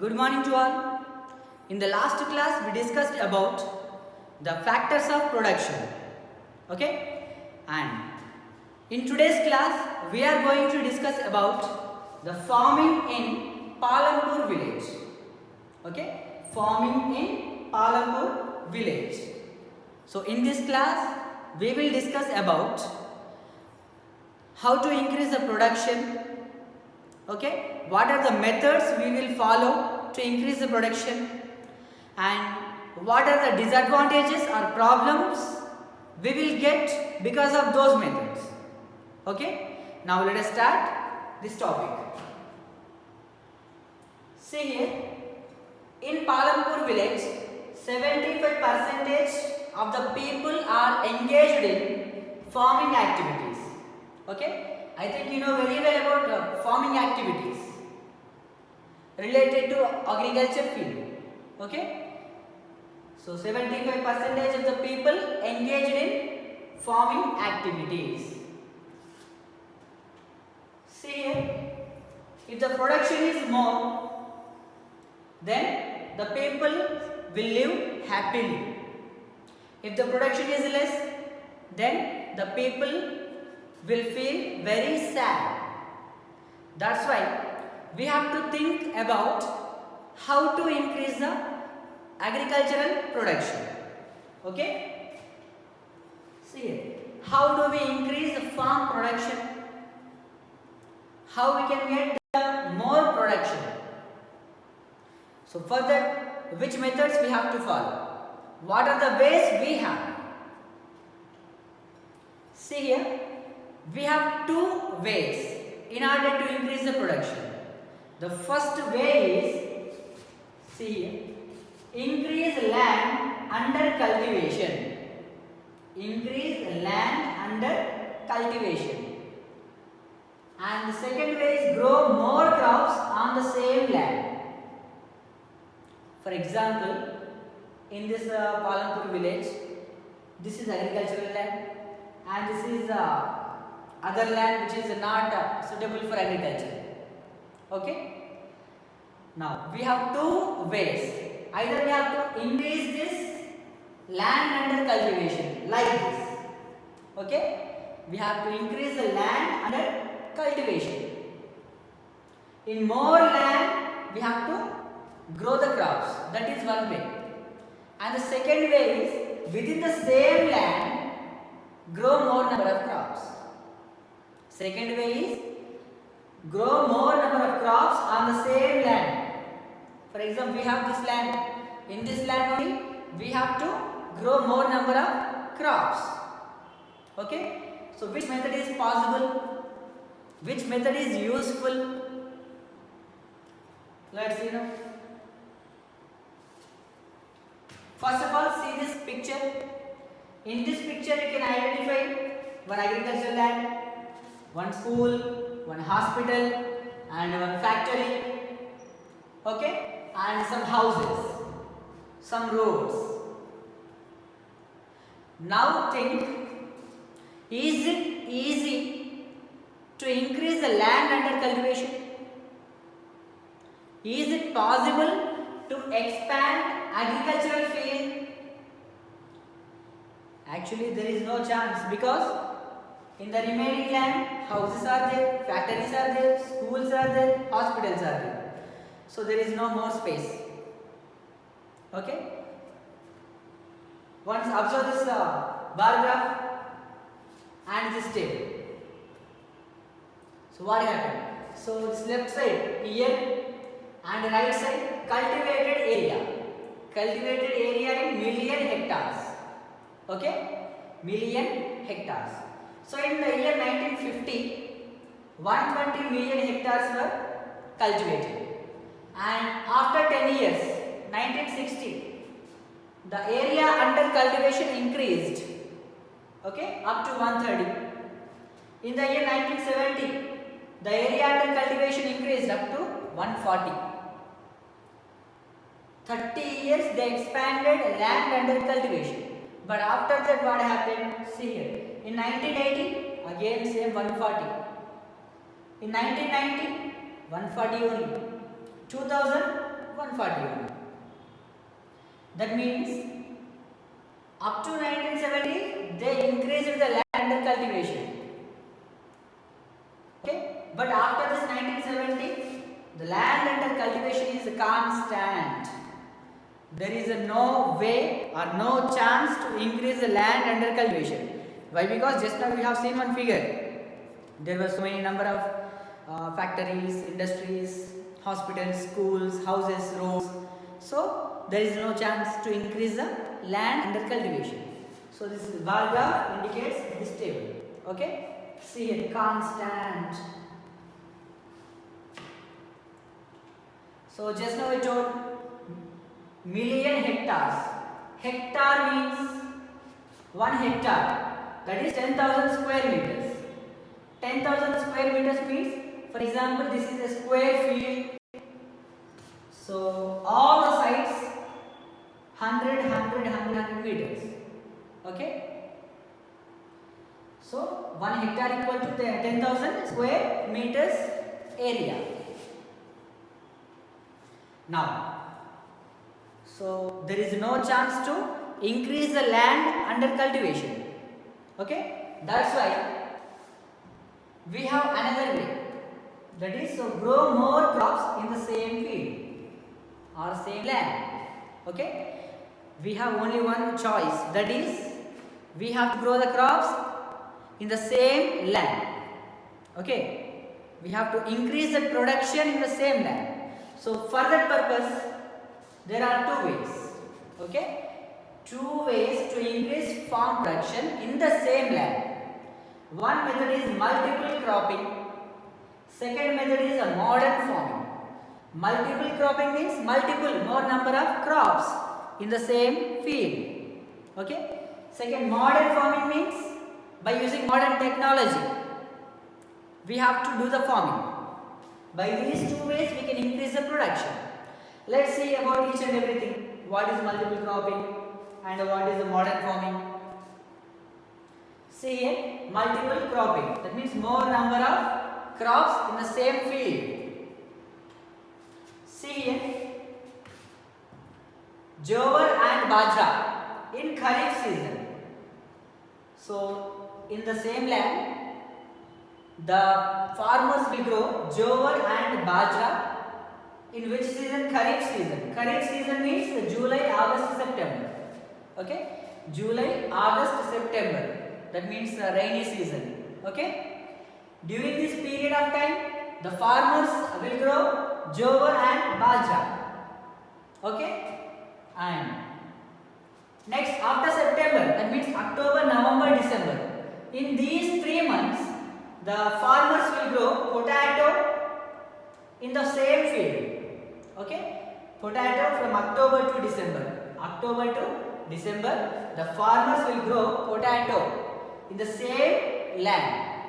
Good morning to all. In the last class we discussed about the factors of production. Okay? And in today's class we are going to discuss about the farming in Palampur village. Okay? Farming in Palampur village. So in this class we will discuss about how to increase the production. Okay, what are the methods we will follow to increase the production, and what are the disadvantages or problems we will get because of those methods. Okay, now let us start this topic. See here, in Palampur village 75% of the people are engaged in farming activities. Okay, I think you know very well about farming activities related to agriculture field. Okay, so 75% of the people engaged in farming activities. See here, if the production is more, then the people will live happily. If the production is less, then the people will feel very sad. That's why we have to think about how to increase the agricultural production. Okay? See here, how do we increase the farm production? How we can get the more production? So for that, which methods we have to follow? What are the ways we have? See here, we have two ways in order to increase the production. The first way is, see here, increase land under cultivation. Increase land under cultivation. And the second way is grow more crops on the same land. For example, in this Palampur village, this is agricultural land and this is other land which is not suitable for agriculture. Okay? Now we have two ways. Either we have to increase this land under cultivation like this. Okay? We have to increase the land under cultivation. In more land we have to grow the crops. That is one way. And the second way is within the same land grow more number of crops. Second way is grow more number of crops on the same land. For example, we have this land. In this land only we have to grow more number of crops. Okay? So which method is possible? Which method is useful? Let's see now. First of all, see this picture. In this picture you can identify one agricultural land, one school, one hospital and one factory, okay, and some houses, some roads. Now think, is it easy to increase the land under cultivation? Is it possible to expand agricultural field? Actually there is no chance, because in the remaining land houses are there, factories are there, schools are there, hospitals are there. So there is no more space. Okay? Once observe this bar graph and this table. So what happened? So this left side here and right side cultivated area. Cultivated area in million hectares. Okay? Million hectares. So in the year 1950, 120 million hectares were cultivated. And after 10 years, 1960, the area under cultivation increased. Okay? Up to 130. In the year 1970, the area under cultivation increased up to 140. 30 years they expanded land under cultivation. But after that what happened? See here. In 1980, again same 140. In 1990, 140 only. 2000, 141. That means up to 1970 they increased the land under cultivation. Okay, but after this 1970 the land under cultivation is constant. There is no way or no chance to increase the land under cultivation. Why? Because just now we have seen one figure. There were so many number of factories, industries, hospitals, schools, houses, roads. So there is no chance to increase the land under cultivation. So this bar graph indicates this table. Okay? See here, constant. So just now I told million hectares. Hectare means 1 hectare. That is 10,000 square meters. 10,000 square meters means, for example, this is a square field. So all the sides 100 meters. Okay. So 1 hectare equal to 10,000 square meters area. Now, so there is no chance to increase the land under cultivation. Okay. That's why we have another way, that is to grow more crops in the same field or same land. Okay, we have only one choice, that is we have to grow the crops in the same land. Okay, we have to increase the production in the same land. So for that purpose there are two ways. Okay, two ways to increase farm production in the same land. One method is multiple cropping. Second method is a modern farming. Multiple cropping means more number of crops in the same field. Okay. Second, modern farming means by using modern technology we have to do the farming. By these two ways we can increase the production. Let's see about each and everything. What is multiple cropping and what is the modern farming? See here, multiple cropping. That means more number of crops in the same field. See here, jowar and bajra in kharif season. So in the same land, the farmers will grow jowar and bajra in which season? Kharif season. Kharif season means July, August, September. Okay, July, August, September. That means the rainy season. Okay. During this period of time, the farmers will grow jowar and bajra. Okay. And next, after September, that means October, November, December. In these 3 months, the farmers will grow potato in the same field. Okay. Potato from October to December. October to December, the farmers will grow potato in the same land.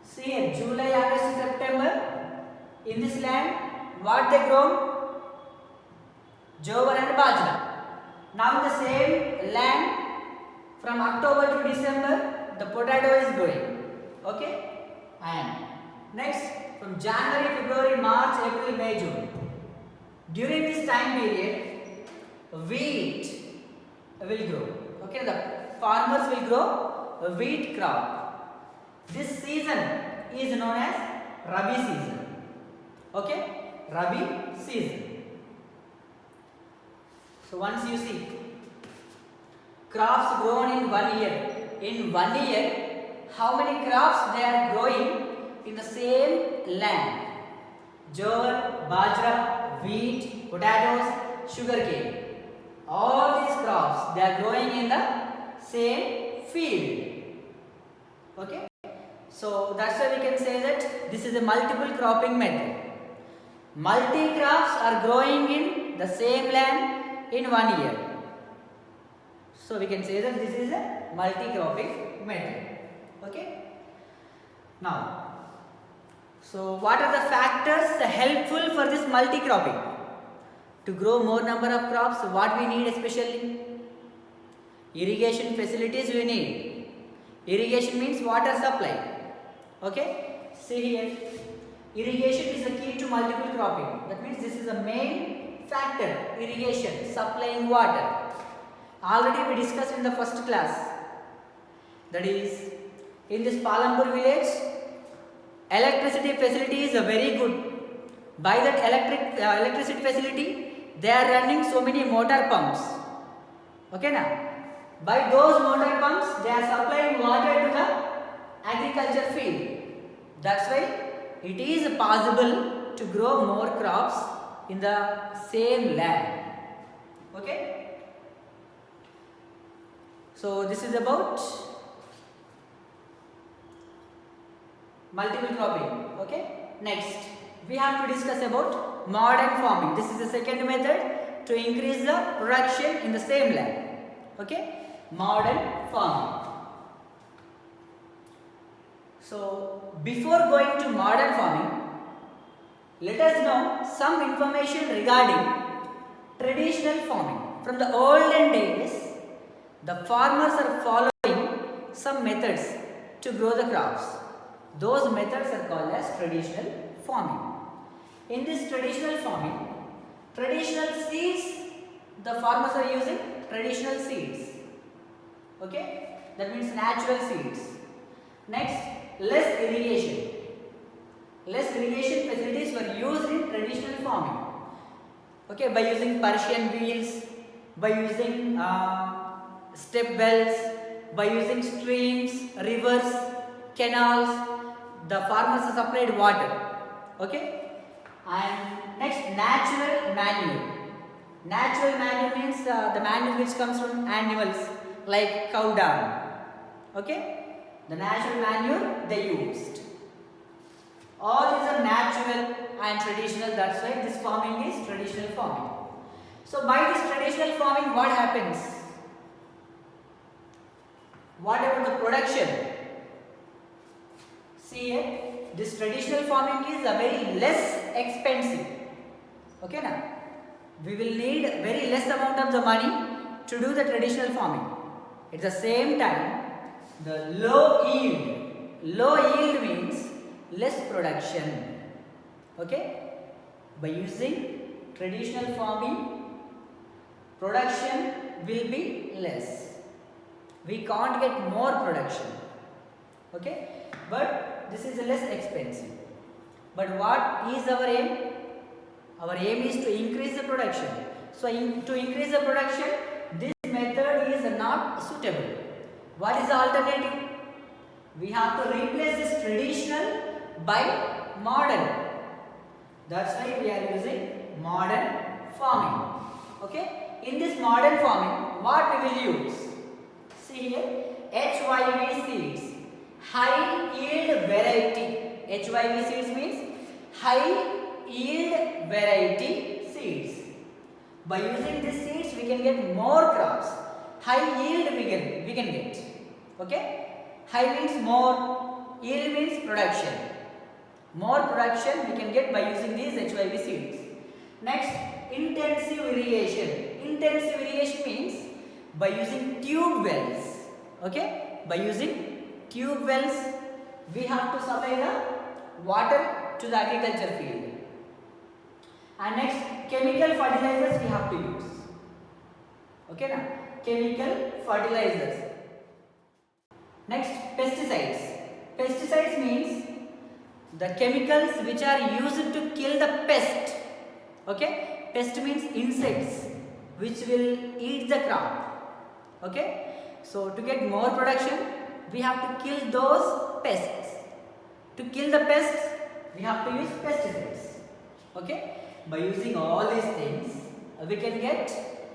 See here, July, August, September. In this land, what they grow? Jowar and bajra. Now in the same land, from October to December, the potato is growing. Okay? And next, from January, February, March, April, May, June. During this time period, wheat will grow. Okay, the farmers will grow a wheat crop. This season is known as Rabi season. Okay, Rabi season. So once you see crops grown in 1 year, in 1 year, how many crops they are growing in the same land? Jowar, bajra, wheat, potatoes, sugarcane. All these crops they are growing in the same field. Okay. So that's why we can say that this is a multiple cropping method. Multi crops are growing in the same land in 1 year. So we can say that this is a multi-cropping method. Okay. Now, so what are the factors helpful for this multi-cropping? To grow more number of crops, what we need especially? Irrigation facilities we need. Irrigation means water supply. Okay. See here. Irrigation is the key to multiple cropping. That means this is the main factor, irrigation, supplying water. Already we discussed in the first class. That is, in this Palampur village, electricity facility is very good. By that electricity facility, they are running so many motor pumps. Okay now? By those motor pumps, they are supplying water to the agriculture field. That's why it is possible to grow more crops in the same land. Okay? So this is about multiple cropping. Okay? Next, we have to discuss about modern farming. This is the second method to increase the production in the same land. Okay? Modern farming. So before going to modern farming, let us know some information regarding traditional farming. From the olden days, the farmers are following some methods to grow the crops. Those methods are called as traditional farming. In this traditional farming, traditional seeds, the farmers are using traditional seeds. Okay? That means natural seeds. Next, less irrigation. Less irrigation facilities were used in traditional farming. Okay, by using Persian wheels, by using step wells, by using streams, rivers, canals, the farmers are supplied water. Okay, and next, natural manure. Natural manure means the manure which comes from animals like cow dung. Okay, the natural manure they used. All these are natural and traditional. That's why this farming is traditional farming. So by this traditional farming, what happens? What about the production? See here, this traditional farming is a very less expensive. Okay now, we will need very less amount of the money to do the traditional farming. At the same time, the low yield. Low yield means less production. Okay? By using traditional farming, production will be less. We can't get more production. Okay? But this is less expensive. But what is our aim? Our aim is to increase the production. So to increase the production, this method is not suitable. What is the alternative? We have to replace this traditional by modern. That's why we are using modern farming. Okay? In this modern farming, what we will use? See here, HYV seeds, high yield variety. HYV seeds means high yield variety seeds. By using these seeds, we can get more crops. High yield we can get. Okay? High means more, yield means production. More production we can get by using these HYV seeds. Next, intensive irrigation. Intensive irrigation means by using tube wells. Okay? By using tube wells, we have to supply the water to the agriculture field. And next, chemical fertilizers we have to use. Okay now? Chemical fertilizers. Next, pesticides. Pesticides means the chemicals which are used to kill the pest. Okay? Pest means insects which will eat the crop. Okay? So to get more production, we have to kill those pests. To kill the pests, we have to use pesticides. Okay? By using all these things, we can get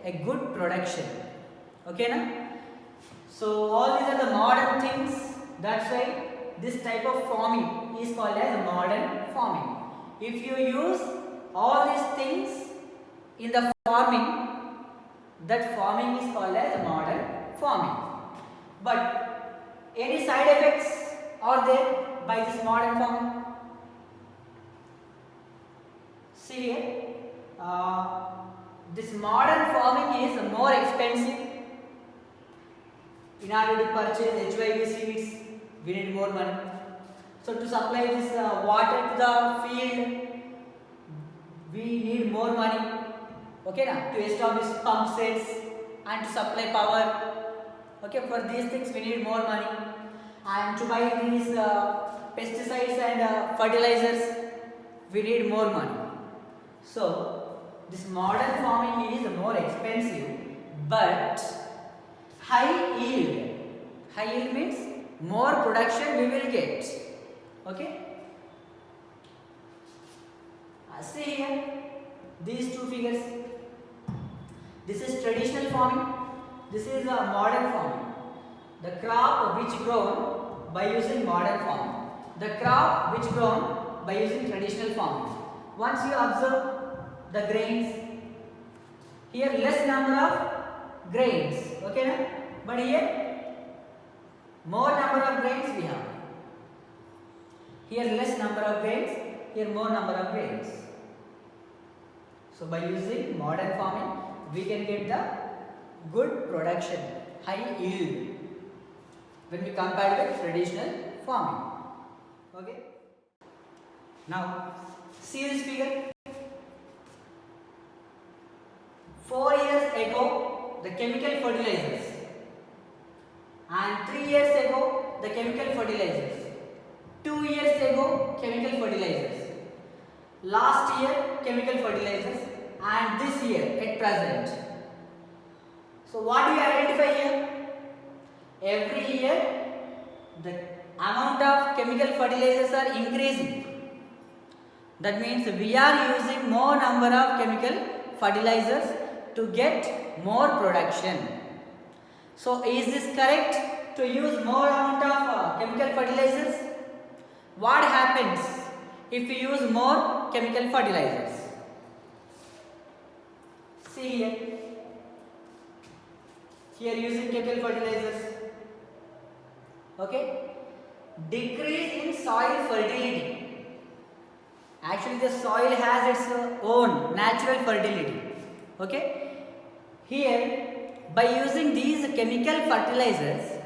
a good production. Okay now? So all these are the modern things. That's why this type of farming is called as modern farming. If you use all these things in the farming, that farming is called as modern farming. But any side effects are there by this modern farming? See here, this modern farming is more expensive. In order to purchase HYV seeds, we need more money. So to supply this water to the field, we need more money. Okay, now to establish pump sets and to supply power. Okay, for these things we need more money, and to buy these pesticides and fertilizers we need more money. So this modern farming is more expensive but high yield. High yield means more production we will get. Okay. See here these two figures. This is traditional farming. This is a modern farming. The crop which grown by using modern farming. The crop which grown by using traditional farming. Once you observe the grains, here less number of grains. Okay, na? But here more number of grains we have. Here less number of grains. Here more number of grains. So by using modern farming, we can get the good production, high yield when we compare with traditional farming. Okay. Now see this figure. 4 years ago the chemical fertilizers, and 3 years ago the chemical fertilizers, 2 years ago chemical fertilizers, last year chemical fertilizers, and this year at present. So what do you identify here? Every year the amount of chemical fertilizers are increasing. That means we are using more number of chemical fertilizers to get more production. So is this correct to use more amount of chemical fertilizers? What happens if we use more chemical fertilizers? See here. Here using chemical fertilizers. Okay. Decrease in soil fertility. Actually the soil has its own natural fertility. Okay. Here by using these chemical fertilizers,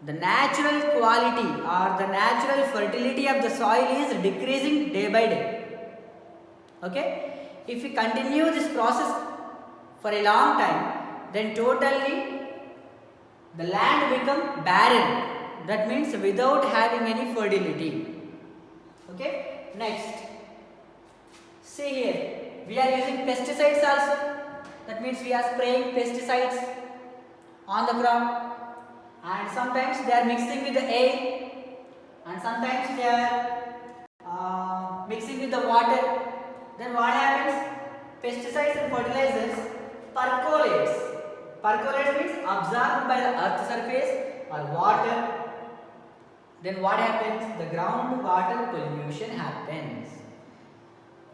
the natural quality or the natural fertility of the soil is decreasing day by day. Okay. If we continue this process for a long time, then totally the land become barren. That means without having any fertility. Okay. Next, see here, we are using pesticides also. That means we are spraying pesticides on the ground, and sometimes they are mixing with the air, and sometimes they are mixing with the water. Then what happens? Pesticides and fertilizers percolates. Percolates means absorbed by the earth surface or water. Then what happens? The groundwater pollution happens.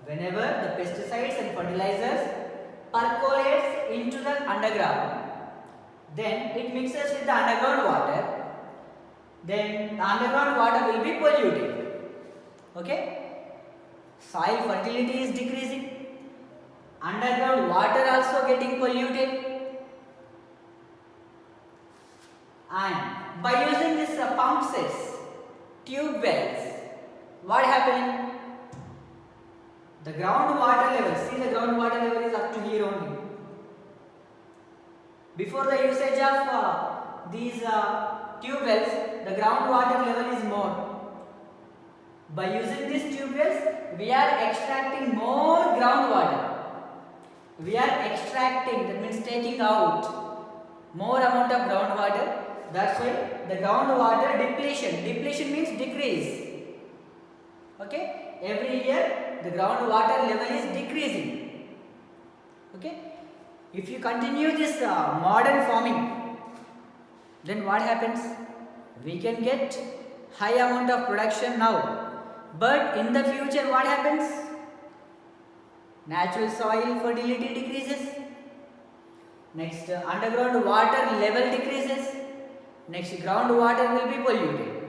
Whenever the pesticides and fertilizers percolates into the underground, then it mixes with the underground water. Then the underground water will be polluted. Okay? Soil fertility is decreasing. Underground water also getting polluted. And by using this pump sets, tube wells, what happening? The groundwater level, see the groundwater level is up to here only. Before the usage of these tube wells, the groundwater level is more. By using these tube wells, we are extracting more groundwater. We are extracting, that means taking out more amount of groundwater. That's why the groundwater depletion. Depletion means decrease. Okay? Every year the groundwater level is decreasing. Okay? If you continue this modern farming, then what happens? We can get high amount of production now. But in the future what happens? Natural soil fertility decreases. Next, underground water level decreases. Next, groundwater will be polluted.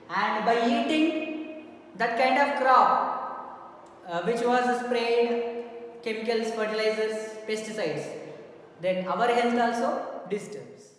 And by eating that kind of crop which was sprayed, chemicals, fertilizers, pesticides, then our health also disturbs.